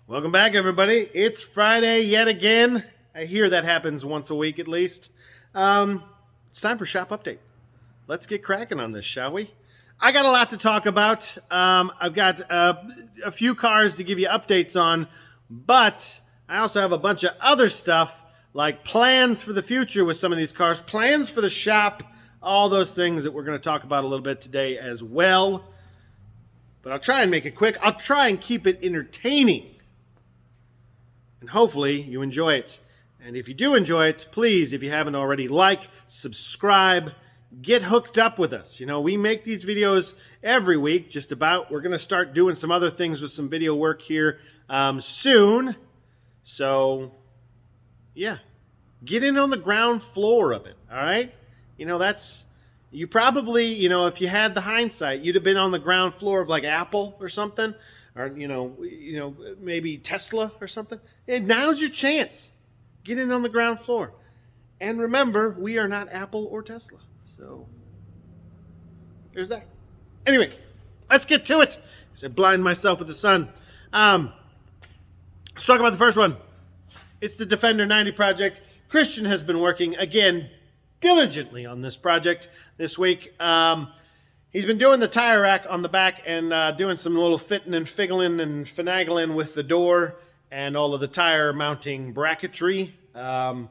Welcome back, everybody. It's Friday yet again. I hear that happens once a week at least. It's time for Shop Update. Let's get cracking on this, shall we? I got a lot to talk about. I've got a few cars to give you updates on, but I also have a bunch of other stuff like plans for the future with some of these cars, plans for the shop, all those things that we're going to talk about a little bit today as well. But I'll try and make it quick. I'll try and keep it entertaining. And hopefully you enjoy it. And if you do enjoy it, please, if you haven't already, like, subscribe, get hooked up with us. You know, we make these videos every week, just about. We're going to start doing some other things with some video work here soon. So, yeah, get in on the ground floor of it, all right? You know, you probably, you know, if you had the hindsight, you'd have been on the ground floor of like Apple or something. Or, you know, maybe Tesla or something. And now's your chance. Get in on the ground floor. And remember, we are not Apple or Tesla. So, there's that. Anyway, let's get to it. I said blind myself with the sun. Let's talk about the first one. It's the Defender 90 project. Christian has been working, again, diligently on this project this week. He's been doing the tire rack on the back and doing some little fitting and figgling and finagling with the door and all of the tire mounting bracketry. The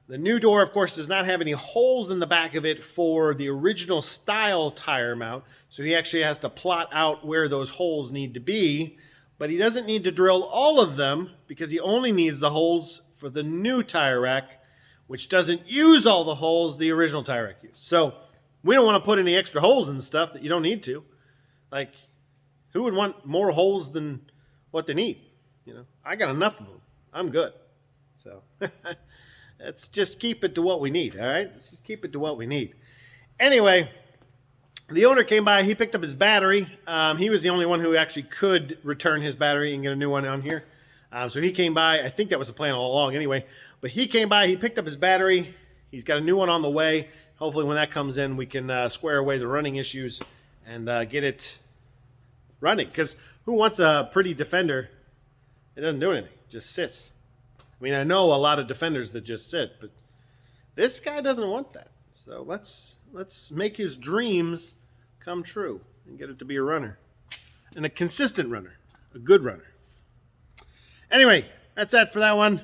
new door, of course, does not have any holes in the back of it for the original style tire mount. So he actually has to plot out where those holes need to be. But he doesn't need to drill all of them because he only needs the holes for the new tire rack, which doesn't use all the holes the original tire rack used. So we don't want to put any extra holes in stuff that you don't need to. Like, who would want more holes than what they need? You know, I got enough of them. I'm good. So let's just keep it to what we need, all right? Let's just keep it to what we need. Anyway, the owner came by. He picked up his battery. He was the only one who actually could return his battery and get a new one on here. So he came by. I think that was the plan all along anyway. But he came by. He picked up his battery. He's got a new one on the way. Hopefully when that comes in, we can square away the running issues and get it running. Because who wants a pretty Defender? It doesn't do anything. It just sits. I mean, I know a lot of Defenders that just sit, but this guy doesn't want that. So let's make his dreams come true and get it to be a runner. And a consistent runner. A good runner. Anyway, that's it for that one.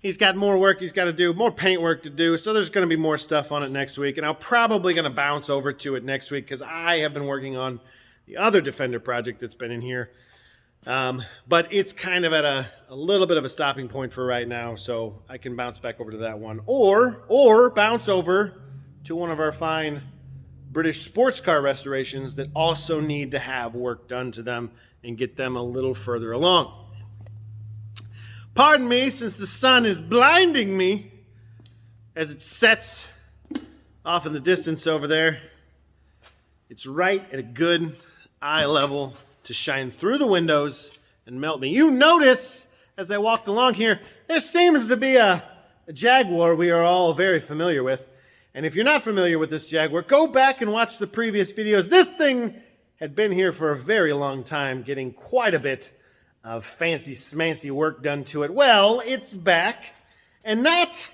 He's got more work he's got to do, more paint work to do, so there's going to be more stuff on it next week, and I'm probably going to bounce over to it next week because I have been working on the other Defender project that's been in here, but it's kind of at a little bit of a stopping point for right now, so I can bounce back over to that one, or bounce over to one of our fine British sports car restorations that also need to have work done to them and get them a little further along. Pardon me, since the sun is blinding me as it sets off in the distance over there. It's right at a good eye level to shine through the windows and melt me. You notice, as I walked along here, there seems to be a Jaguar we are all very familiar with. And if you're not familiar with this Jaguar, go back and watch the previous videos. This thing had been here for a very long time, getting quite a bit of fancy smancy work done to it. Well, it's back, and not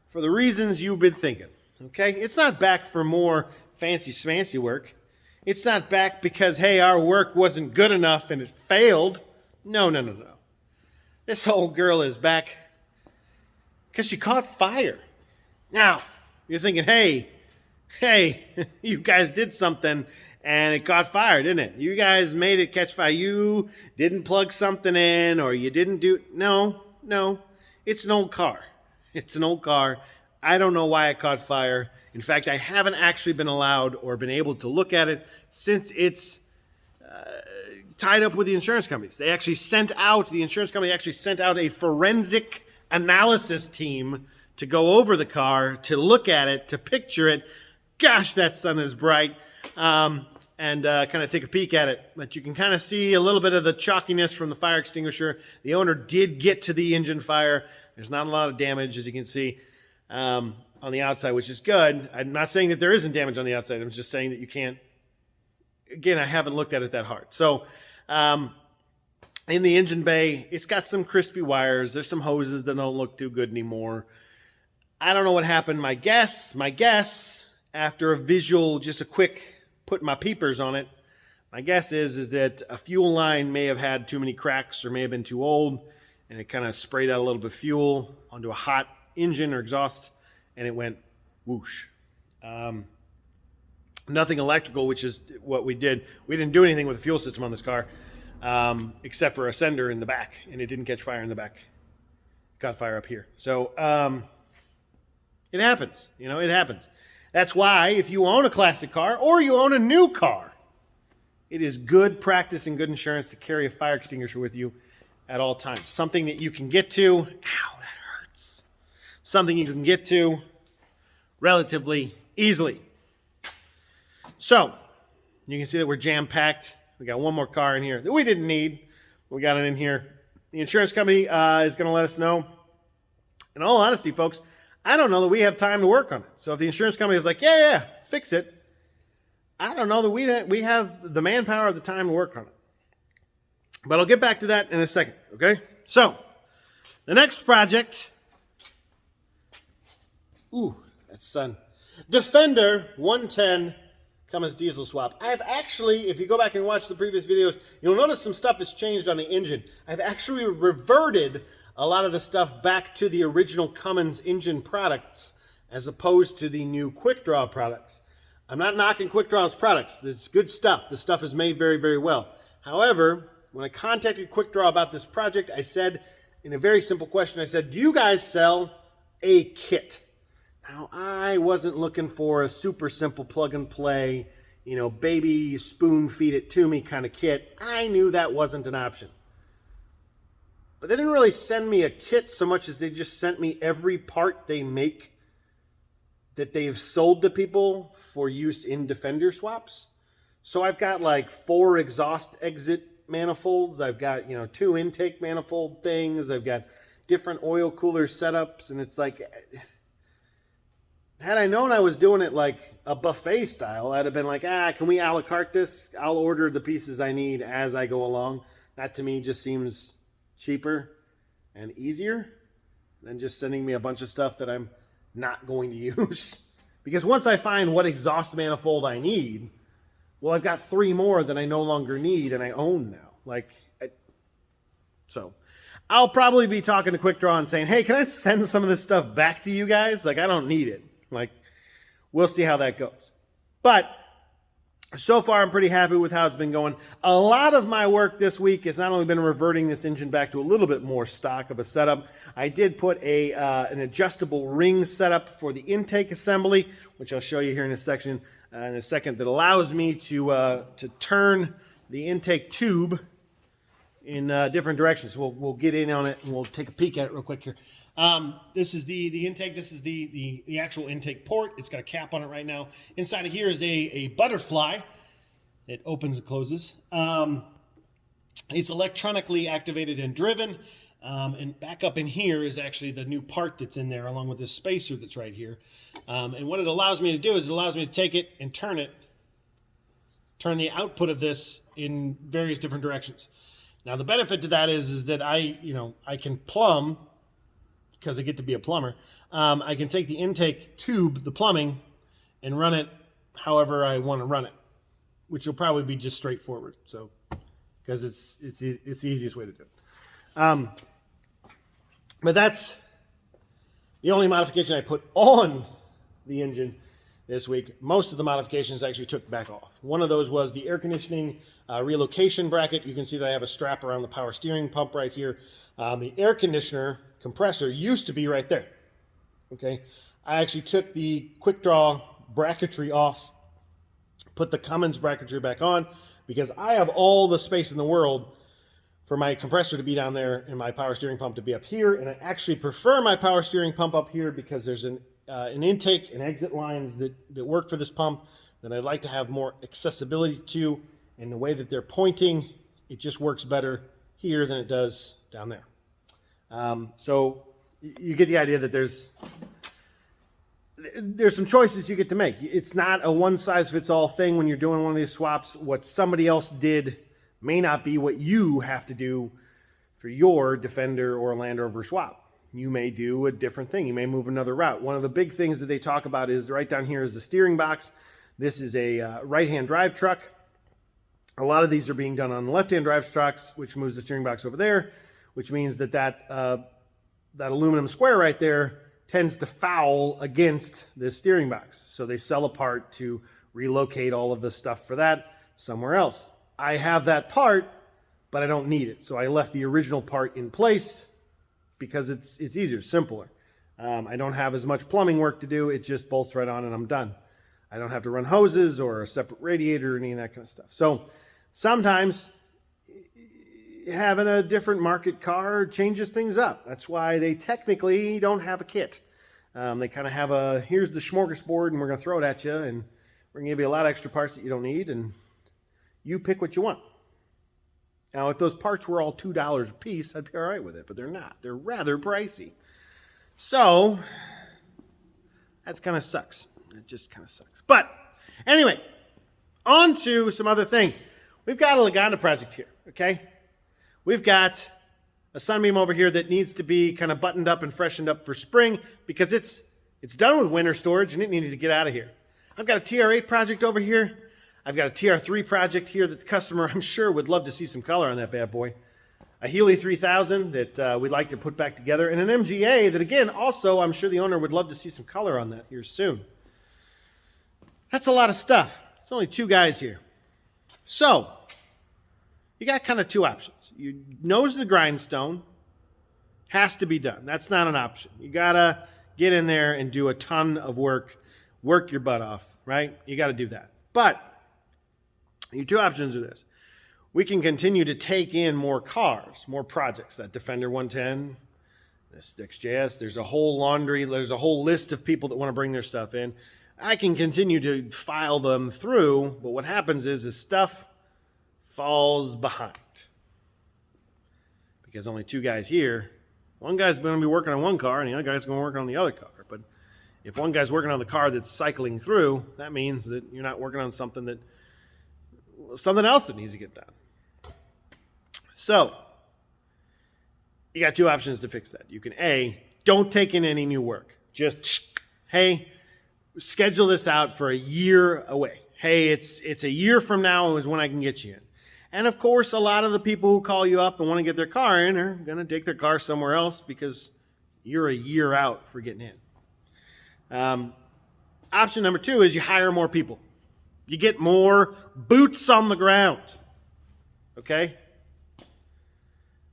for the reasons you've been thinking, okay? It's not back for more fancy smancy work. It's not back because, hey, our work wasn't good enough and it failed. No. This whole girl is back because she caught fire. Now, you're thinking, hey, you guys did something and it caught fire, didn't it? You guys made it catch fire. You didn't plug something in or you didn't do... No. It's an old car. It's an old car. I don't know why it caught fire. In fact, I haven't actually been allowed or been able to look at it since it's tied up with the insurance companies. The insurance company actually sent out a forensic analysis team to go over the car, to look at it, to picture it. Gosh, that sun is bright. And kind of take a peek at it. But you can kind of see a little bit of the chalkiness from the fire extinguisher. The owner did get to the engine fire. There's not a lot of damage, as you can see, on the outside, which is good. I'm not saying that there isn't damage on the outside. I'm just saying that you can't... Again, I haven't looked at it that hard. So, in the engine bay, it's got some crispy wires. There's some hoses that don't look too good anymore. I don't know what happened. My guess, after a visual, just a quick put my peepers on it, my guess is that a fuel line may have had too many cracks or may have been too old, and it kind of sprayed out a little bit of fuel onto a hot engine or exhaust, and it went whoosh. Nothing electrical, which is what we did. We didn't do anything with the fuel system on this car, except for a sender in the back, and it didn't catch fire in the back. It caught fire up here. So it happens. It happens. That's why if you own a classic car or you own a new car, it is good practice and good insurance to carry a fire extinguisher with you at all times. Something that you can get to. Ow, that hurts. Something you can get to relatively easily. So, you can see that we're jam-packed. We got one more car in here that we didn't need. We got it in here. The insurance company is going to let us know. In all honesty, folks, I don't know that we have time to work on it. So if the insurance company is like, yeah, fix it, I don't know that we have the manpower or the time to work on it. But I'll get back to that in a second, okay? So, the next project, that's sun. Defender 110 Cummins diesel swap. I've actually, if you go back and watch the previous videos, you'll notice some stuff has changed on the engine. I've actually reverted a lot of the stuff back to the original Cummins engine products as opposed to the new Quick Draw products. I'm not knocking Quick Draw's products. It's good stuff. The stuff is made very, very well. However, when I contacted Quick Draw about this project, I said, in a very simple question, I said, do you guys sell a kit? Now, I wasn't looking for a super simple plug and play, baby spoon feed it to me kind of kit. I knew that wasn't an option. But they didn't really send me a kit so much as they just sent me every part they make that they've sold to people for use in Defender swaps. So I've got like 4 exhaust exit manifolds. I've got, 2 intake manifold things. I've got different oil cooler setups. And it's like, had I known I was doing it like a buffet style, I'd have been like, can we a la carte this? I'll order the pieces I need as I go along. That to me just seems cheaper and easier than just sending me a bunch of stuff that I'm not going to use. Because once I find what exhaust manifold I need, well, I've got 3 more that I no longer need and I own now. So I'll probably be talking to Quick Draw and saying, hey, can I send some of this stuff back to you guys? I don't need it. We'll see how that goes. But so far, I'm pretty happy with how it's been going. A lot of my work this week has not only been reverting this engine back to a little bit more stock of a setup. I did put an adjustable ring setup for the intake assembly, which I'll show you here in a second, that allows me to turn the intake tube in different directions. We'll get in on it and we'll take a peek at it real quick here. This is the intake. This is the actual intake port. It's got a cap on it right now. Inside of here is a butterfly. It opens and closes. It's electronically activated and driven. And back up in here is actually the new part that's in there along with this spacer that's right here. And what it allows me to do is it allows me to take it and turn the output of this in various different directions. Now the benefit to that is that I can plumb, because I get to be a plumber. I can take the intake tube, the plumbing, and run it however I want to run it, which will probably be just straightforward. So, because it's the easiest way to do it. But that's the only modification I put on the engine this week. Most of the modifications I actually took back off. One of those was the air conditioning relocation bracket. You can see that I have a strap around the power steering pump right here. The air conditioner compressor used to be right there. Okay, I actually took the Quick Draw bracketry off, put the Cummins bracketry back on, because I have all the space in the world for my compressor to be down there and my power steering pump to be up here. And I actually prefer my power steering pump up here because there's an intake and exit lines that work for this pump that I'd like to have more accessibility to. And the way that they're pointing, it just works better here than it does down there. So you get the idea that there's some choices you get to make. It's not a one-size-fits-all thing when you're doing one of these swaps. What somebody else did may not be what you have to do for your Defender or Land Rover swap. You may do a different thing. You may move another route. One of the big things that they talk about is right down here is the steering box. This is a right-hand drive truck. A lot of these are being done on the left-hand drive trucks, which moves the steering box over there, which means that aluminum square right there tends to foul against this steering box. So they sell a part to relocate all of the stuff for that somewhere else. I have that part, but I don't need it. So I left the original part in place because it's easier, simpler. I don't have as much plumbing work to do. It just bolts right on and I'm done. I don't have to run hoses or a separate radiator or any of that kind of stuff. So sometimes having a different market car changes things up. That's why they technically don't have a kit. They kind of have a, here's the smorgasbord and we're going to throw it at you and we're going to give you a lot of extra parts that you don't need and you pick what you want. Now, if those parts were all $2 a piece, I'd be all right with it, but they're not. They're rather pricey. So, that kind of sucks. It just kind of sucks. But, anyway, on to some other things. We've got a Lagonda project here, okay? We've got a Sunbeam over here that needs to be kind of buttoned up and freshened up for spring because it's done with winter storage and it needs to get out of here. I've got a TR8 project over here. I've got a TR3 project here that the customer, I'm sure, would love to see some color on that bad boy. A Healy 3000 that we'd like to put back together. And an MGA that, again, also, I'm sure the owner would love to see some color on that here soon. That's a lot of stuff. It's only two guys here. So, you got kind of two options. You nose the grindstone. Has to be done. That's not an option. You got to get in there and do a ton of work. Work your butt off, right? You got to do that. But your two options are this. We can continue to take in more cars, more projects. That Defender 110, this XJS, there's a whole list of people that want to bring their stuff in. I can continue to file them through, but what happens is stuff falls behind. Because only two guys here. One guy's going to be working on one car and the other guy's going to work on the other car. But if one guy's working on the car that's cycling through, that means that you're not working on something else that needs to get done. So, you got two options to fix that. You can A, don't take in any new work. Just, hey, schedule this out for a year away. Hey, it's a year from now is when I can get you in. And of course, a lot of the people who call you up and want to get their car in are going to take their car somewhere else because you're a year out for getting in. Option number two is you hire more people. You get more boots on the ground. Okay?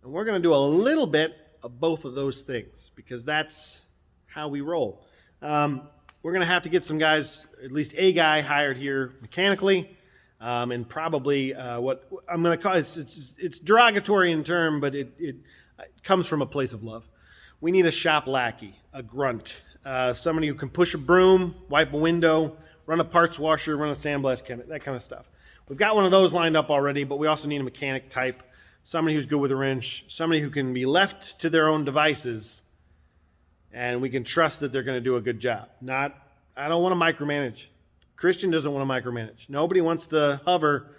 And we're going to do a little bit of both of those things because that's how we roll. We're going to have to get some guys, at least a guy hired here mechanically, and probably what I'm going to call it's derogatory in term, but it comes from a place of love. We need a shop lackey, a grunt, somebody who can push a broom, wipe a window, run a parts washer, run a sandblast cabinet, that kind of stuff. We've got one of those lined up already, but we also need a mechanic type, somebody who's good with a wrench, somebody who can be left to their own devices, and we can trust that they're going to do a good job. I don't want to micromanage. Christian doesn't want to micromanage. Nobody wants to hover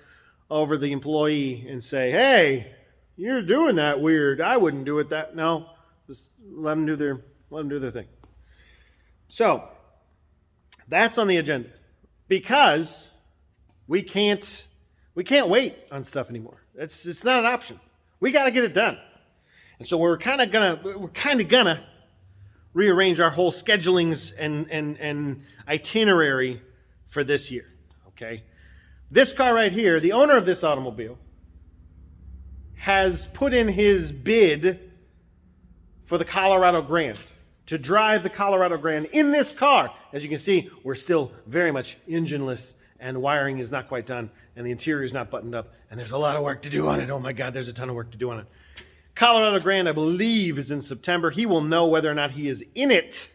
over the employee and say, hey, you're doing that weird. I wouldn't do it that. No, just let them do their thing. So, that's on the agenda because we can't wait on stuff anymore. It's not an option. We got to get it done. And so we're kind of gonna rearrange our whole schedulings and itinerary for this year. Okay, this car right here, the owner of this automobile has put in his bid for the Colorado Grand, to drive the Colorado Grand in this car. As you can see, we're still very much engineless and wiring is not quite done and the interior is not buttoned up and there's a lot of work to do on it. Oh my God, there's a ton of work to do on it. Colorado Grand, I believe, is in September. He will know whether or not he is in it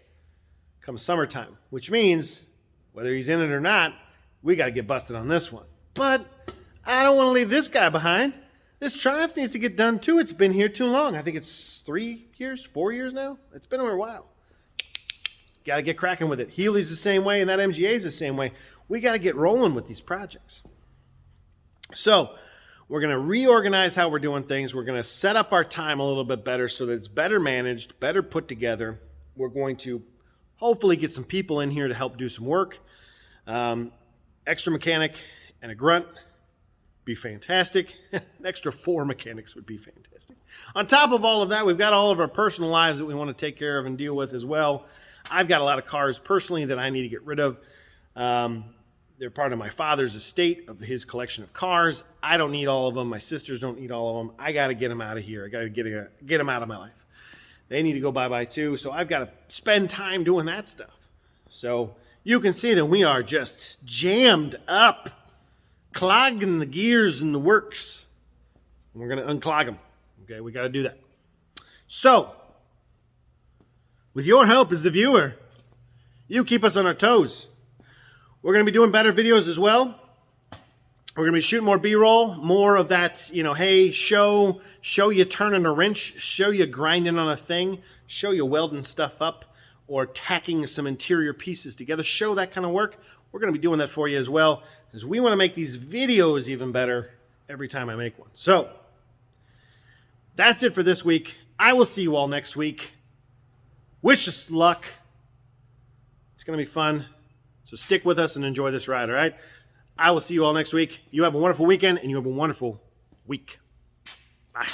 come summertime, which means whether he's in it or not, we got to get busted on this one. But I don't want to leave this guy behind. This Triumph needs to get done too. It's been here too long. I think it's 3 years, 4 years now. It's been here a while. Got to get cracking with it. Healy's the same way, and that MGA is the same way. We got to get rolling with these projects. So We're going to reorganize how we're doing things. We're going to set up our time a little bit better so that it's better managed, better put together. We're going to hopefully get some people in here to help do some work. Extra mechanic and a grunt be fantastic. An extra 4 mechanics would be fantastic. On top of all of that, we've got all of our personal lives that we want to take care of and deal with as well. I've got a lot of cars personally that I need to get rid of. They're part of my father's estate, of his collection of cars. I don't need all of them. My sisters don't need all of them. I got to get them out of here. I got to get them out of my life. They need to go bye-bye too, so I've got to spend time doing that stuff. So you can see that we are just jammed up, clogging the gears in the works. We're going to unclog them. Okay, we got to do that. So, with your help as the viewer, you keep us on our toes. We're going to be doing better videos as well. We're going to be shooting more B-roll, more of that, hey, show you turning a wrench, show you grinding on a thing, show you welding stuff up, or tacking some interior pieces together, show that kind of work. We're going to be doing that for you as well, because we want to make these videos even better every time I make one. So, that's it for this week. I will see you all next week. Wish us luck. It's going to be fun. So stick with us and enjoy this ride, all right? I will see you all next week. You have a wonderful weekend, and you have a wonderful week. Bye.